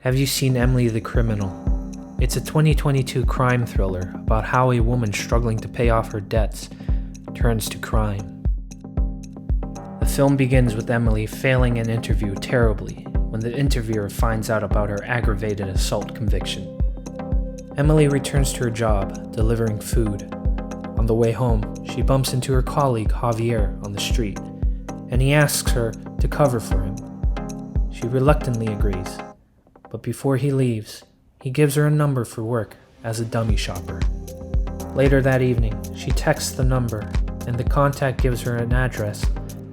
Have you seen Emily the Criminal? It's a 2022 crime thriller about how a woman struggling to pay off her debts turns to crime. The film begins with Emily failing an interview terribly when the interviewer finds out about her aggravated assault conviction. Emily returns to her job, delivering food. On the way home, she bumps into her colleague Javier on the street, and he asks her to cover for him. She reluctantly agrees, but before he leaves, he gives her a number for work as a dummy shopper. Later that evening, she texts the number, and the contact gives her an address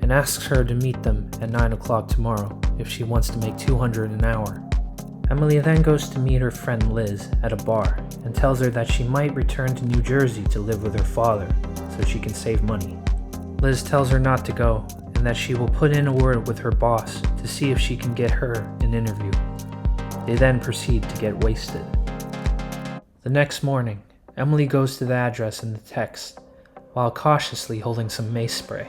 and asks her to meet them at 9 o'clock tomorrow if she wants to make $200 an hour. Emily then goes to meet her friend Liz at a bar and tells her that she might return to New Jersey to live with her father so she can save money. Liz tells her not to go and that she will put in a word with her boss to see if she can get her an interview. They then proceed to get wasted. The next morning, Emily goes to the address in the text while cautiously holding some mace spray.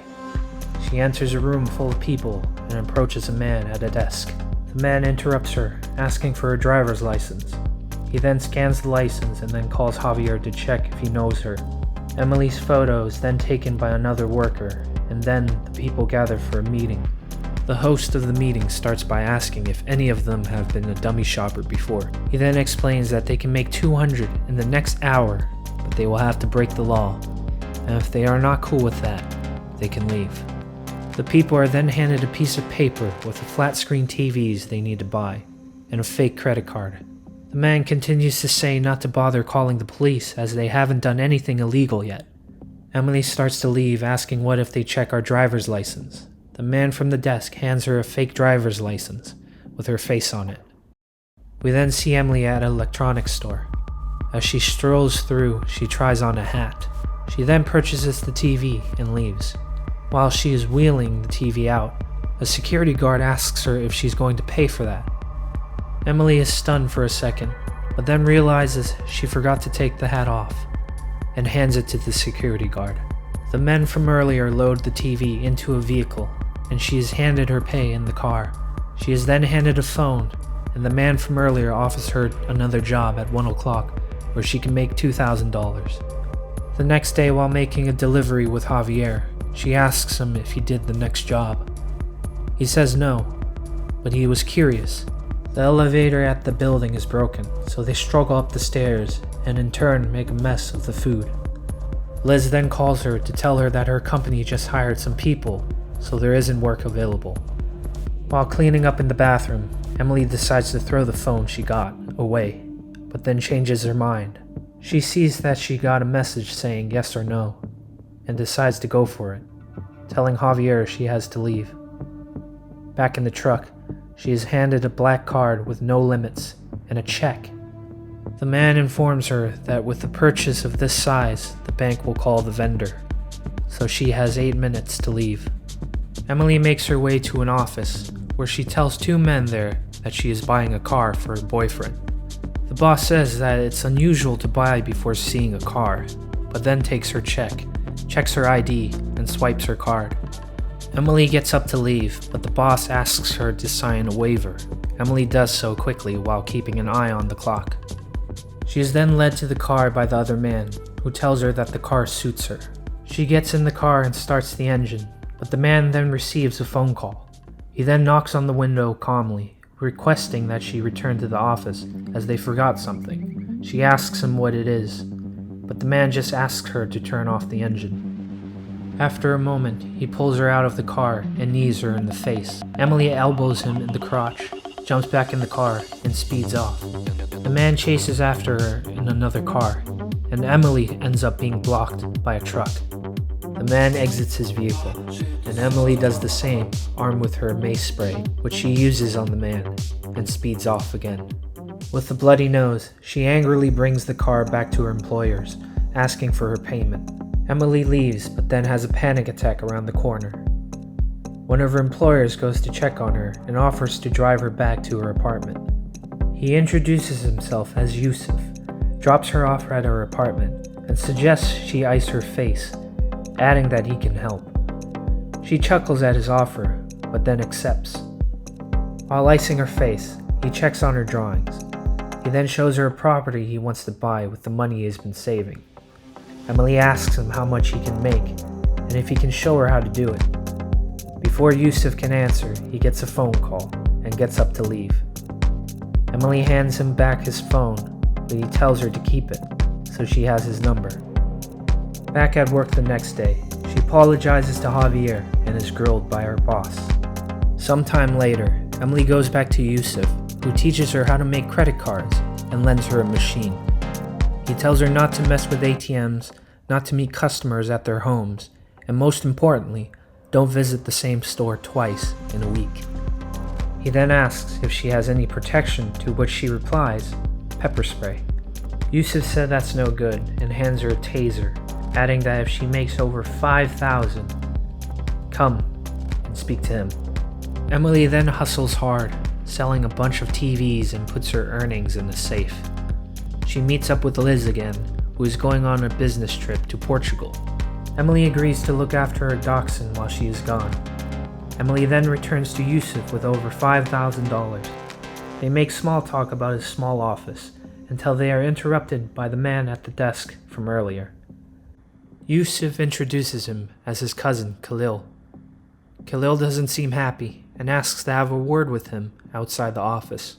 She enters a room full of people and approaches a man at a desk. The man interrupts her, asking for her driver's license. He then scans the license and then calls Javier to check if he knows her. Emily's photo is then taken by another worker, and then the people gather for a meeting. The host of the meeting starts by asking if any of them have been a dummy shopper before. He then explains that they can make $200 in the next hour, but they will have to break the law, and if they are not cool with that, they can leave. The people are then handed a piece of paper with the flat-screen TVs they need to buy, and a fake credit card. The man continues to say not to bother calling the police as they haven't done anything illegal yet. Emily starts to leave, asking what if they check our driver's license. The man from the desk hands her a fake driver's license with her face on it. We then see Emily at an electronics store. As she strolls through, she tries on a hat. She then purchases the TV and leaves. While she is wheeling the TV out, a security guard asks her if she's going to pay for that. Emily is stunned for a second, but then realizes she forgot to take the hat off, and hands it to the security guard. The men from earlier load the TV into a vehicle, and she is handed her pay in the car. She is then handed a phone, and the man from earlier offers her another job at 1 o'clock, where she can make $2,000. The next day, while making a delivery with Javier, she asks him if he did the next job. He says no, but he was curious. The elevator at the building is broken, so they struggle up the stairs and in turn make a mess of the food. Liz then calls her to tell her that her company just hired some people, so there isn't work available. While cleaning up in the bathroom, Emily decides to throw the phone she got away, but then changes her mind. She sees that she got a message saying yes or no, and decides to go for it, telling Javier she has to leave. Back in the truck, she is handed a black card with no limits and a check. The man informs her that with the purchase of this size, the bank will call the vendor, so she has 8 minutes to leave. Emily makes her way to an office where she tells 2 men there that she is buying a car for her boyfriend. The boss says that it's unusual to buy before seeing a car, but then takes her check, checks her ID, and swipes her card. Emily gets up to leave, but the boss asks her to sign a waiver. Emily does so quickly while keeping an eye on the clock. She is then led to the car by the other man, who tells her that the car suits her. She gets in the car and starts the engine, but the man then receives a phone call. He then knocks on the window calmly, requesting that she return to the office as they forgot something. She asks him what it is, but the man just asks her to turn off the engine. After a moment, he pulls her out of the car and knees her in the face. Emily elbows him in the crotch, jumps back in the car, and speeds off. The man chases after her in another car, and Emily ends up being blocked by a truck. The man exits his vehicle, and Emily does the same, armed with her mace spray, which she uses on the man, and speeds off again. With a bloody nose, she angrily brings the car back to her employers, asking for her payment. Emily leaves, but then has a panic attack around the corner. One of her employers goes to check on her and offers to drive her back to her apartment. He introduces himself as Yusuf, drops her off at her apartment, and suggests she ice her face, adding that he can help. She chuckles at his offer, but then accepts. While icing her face, He checks on her drawings. He then shows her a property he wants to buy with the money he has been saving. Emily asks him how much he can make and if he can show her how to do it. Before Yusuf can answer, he gets a phone call and gets up to leave. Emily hands him back his phone, but he tells her to keep it, so she has his number. Back at work the next day, she apologizes to Javier and is grilled by her boss. Sometime later, Emily goes back to Yusuf, who teaches her how to make credit cards and lends her a machine. He tells her not to mess with ATMs, not to meet customers at their homes, and most importantly, don't visit the same store twice in a week. He then asks if she has any protection, to which she replies, pepper spray. Yusuf said that's no good and hands her a taser, adding that if she makes over $5,000, come and speak to him. Emily then hustles hard, selling a bunch of TVs and puts her earnings in the safe. She meets up with Liz again, who is going on a business trip to Portugal. Emily agrees to look after her dachshund while she is gone. Emily then returns to Yusuf with over $5,000. They make small talk about his small office until they are interrupted by the man at the desk from earlier. Yusuf introduces him as his cousin, Khalil. Khalil doesn't seem happy and asks to have a word with him outside the office.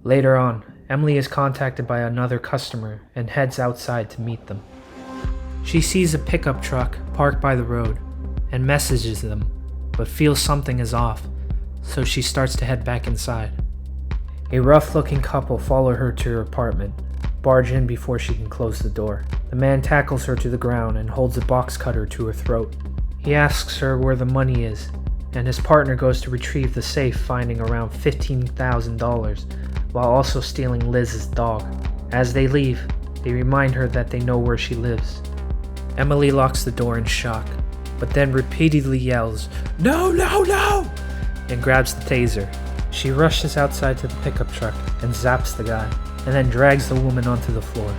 Later on, Emily is contacted by another customer and heads outside to meet them. She sees a pickup truck parked by the road and messages them, but feels something is off, so she starts to head back inside. A rough-looking couple follow her to her apartment, barge in before she can close the door. The man tackles her to the ground and holds a box cutter to her throat. He asks her where the money is, and his partner goes to retrieve the safe, finding around $15,000, while also stealing Liz's dog. As they leave, they remind her that they know where she lives. Emily locks the door in shock, but then repeatedly yells, "No, no, no!" and grabs the taser. She rushes outside to the pickup truck and zaps the guy, and then drags the woman onto the floor.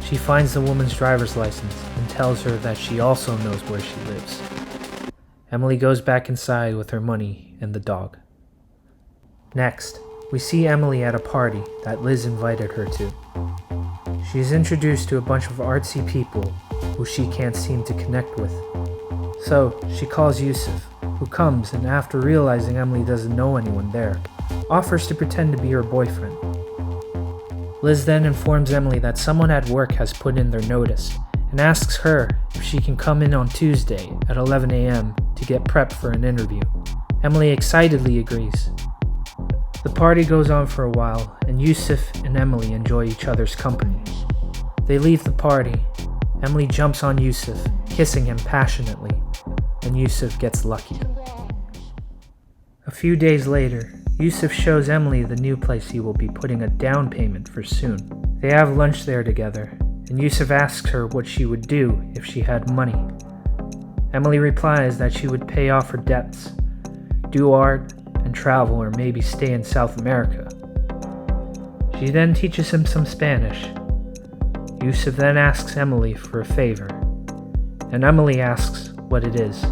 She finds the woman's driver's license and tells her that she also knows where she lives. Emily goes back inside with her money and the dog. Next, we see Emily at a party that Liz invited her to. She is introduced to a bunch of artsy people who she can't seem to connect with. So, she calls Yusuf, who comes and after realizing Emily doesn't know anyone there, offers to pretend to be her boyfriend. Liz then informs Emily that someone at work has put in their notice and asks her if she can come in on Tuesday at 11 a.m. to get prepped for an interview. Emily excitedly agrees. The party goes on for a while, and Yusuf and Emily enjoy each other's company. They leave the party. Emily jumps on Yusuf, kissing him passionately, and Yusuf gets lucky. A few days later, Yusuf shows Emily the new place he will be putting a down payment for soon. They have lunch there together, and Yusuf asks her what she would do if she had money. Emily replies that she would pay off her debts, do art, and travel, or maybe stay in South America. She then teaches him some Spanish. Yusuf then asks Emily for a favor, and Emily asks what it is.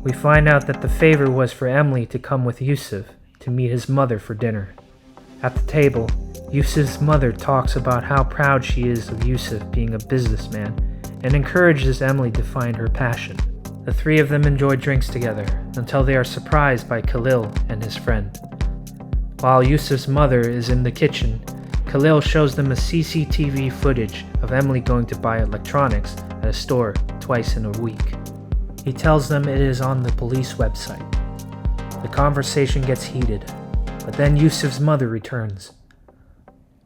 We find out that the favor was for Emily to come with Yusuf to meet his mother for dinner. At the table, Yusuf's mother talks about how proud she is of Yusuf being a businessman and encourages Emily to find her passion. The three of them enjoy drinks together until they are surprised by Khalil and his friend. While Yusuf's mother is in the kitchen, Khalil shows them a CCTV footage of Emily going to buy electronics at a store twice in a week. He tells them it is on the police website. The conversation gets heated, but then Yusuf's mother returns.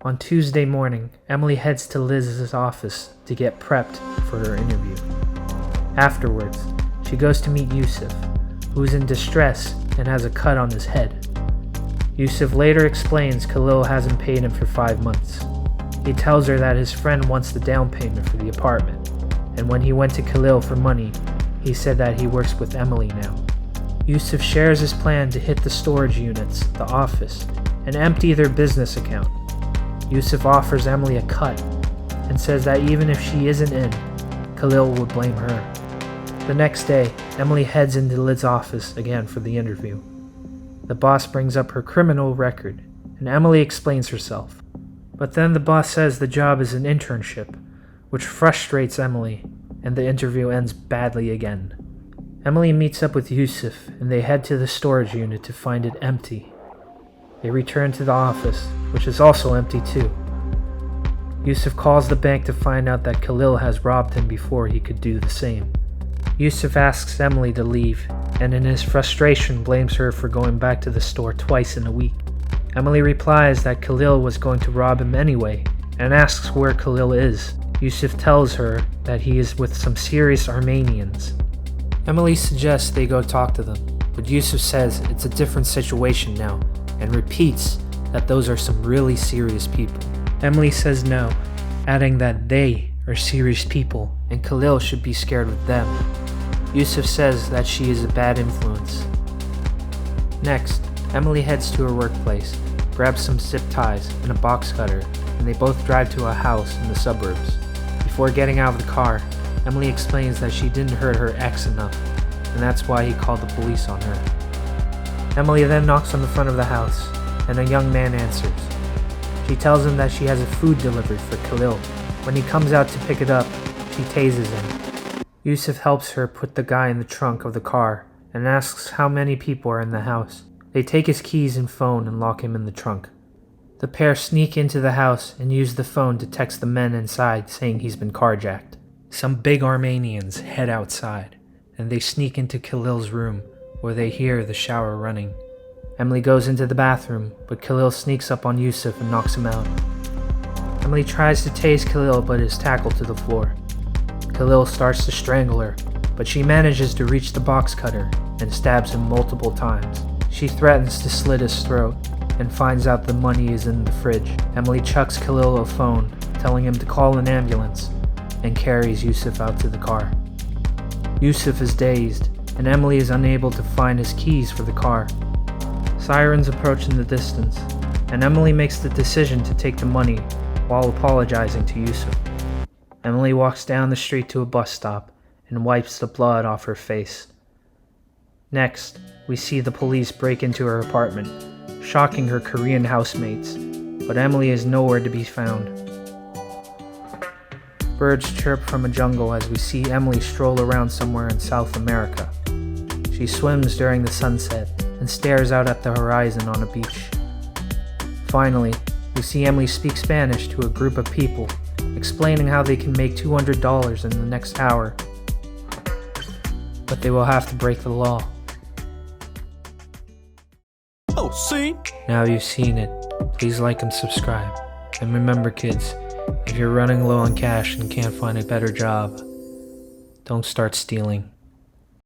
On Tuesday morning, Emily heads to Liz's office to get prepped for her interview. Afterwards, she goes to meet Yusuf, who is in distress and has a cut on his head. Yusuf later explains Khalil hasn't paid him for 5 months. He tells her that his friend wants the down payment for the apartment, and when he went to Khalil for money, he said that he works with Emily now. Yusuf shares his plan to hit the storage units, the office, and empty their business account. Yusuf offers Emily a cut and says that even if she isn't in, Khalil would blame her. The next day, Emily heads into Liz's office again for the interview. The boss brings up her criminal record and Emily explains herself. But then the boss says the job is an internship, which frustrates Emily, and the interview ends badly again. Emily meets up with Yusuf, and they head to the storage unit to find it empty. They return to the office, which is also empty too. Yusuf calls the bank to find out that Khalil has robbed him before he could do the same. Yusuf asks Emily to leave, and in his frustration blames her for going back to the store twice in a week. Emily replies that Khalil was going to rob him anyway, and asks where Khalil is. Yusuf tells her that he is with some serious Armenians. Emily suggests they go talk to them, but Yusuf says it's a different situation now, and repeats that those are some really serious people. Emily says no, adding that they are serious people and Khalil should be scared with them. Yusuf says that she is a bad influence. Next, Emily heads to her workplace, grabs some zip ties and a box cutter, and they both drive to a house in the suburbs. Before getting out of the car, Emily explains that she didn't hurt her ex enough, and that's why he called the police on her. Emily then knocks on the front of the house, and a young man answers. She tells him that she has a food delivery for Khalil. When he comes out to pick it up, she tases him. Yusuf helps her put the guy in the trunk of the car and asks how many people are in the house. They take his keys and phone and lock him in the trunk. The pair sneak into the house and use the phone to text the men inside saying he's been carjacked. Some big Armenians head outside, and they sneak into Khalil's room where they hear the shower running. Emily goes into the bathroom, but Khalil sneaks up on Yusuf and knocks him out. Emily tries to tase Khalil but is tackled to the floor. Khalil starts to strangle her, but she manages to reach the box cutter and stabs him multiple times. She threatens to slit his throat and finds out the money is in the fridge. Emily chucks Khalil a phone, telling him to call an ambulance, and carries Yusuf out to the car. Yusuf is dazed, and Emily is unable to find his keys for the car. Sirens approach in the distance, and Emily makes the decision to take the money while apologizing to Yusuf. Emily walks down the street to a bus stop and wipes the blood off her face. Next, we see the police break into her apartment, shocking her Korean housemates, but Emily is nowhere to be found. Birds chirp from a jungle as we see Emily stroll around somewhere in South America. She swims during the sunset and stares out at the horizon on a beach. Finally, we see Emily speak Spanish to a group of people, explaining how they can make $200 in the next hour, but they will have to break the law. Oh, see? Now you've seen it, please like and subscribe. And remember kids, if you're running low on cash and can't find a better job, don't start stealing.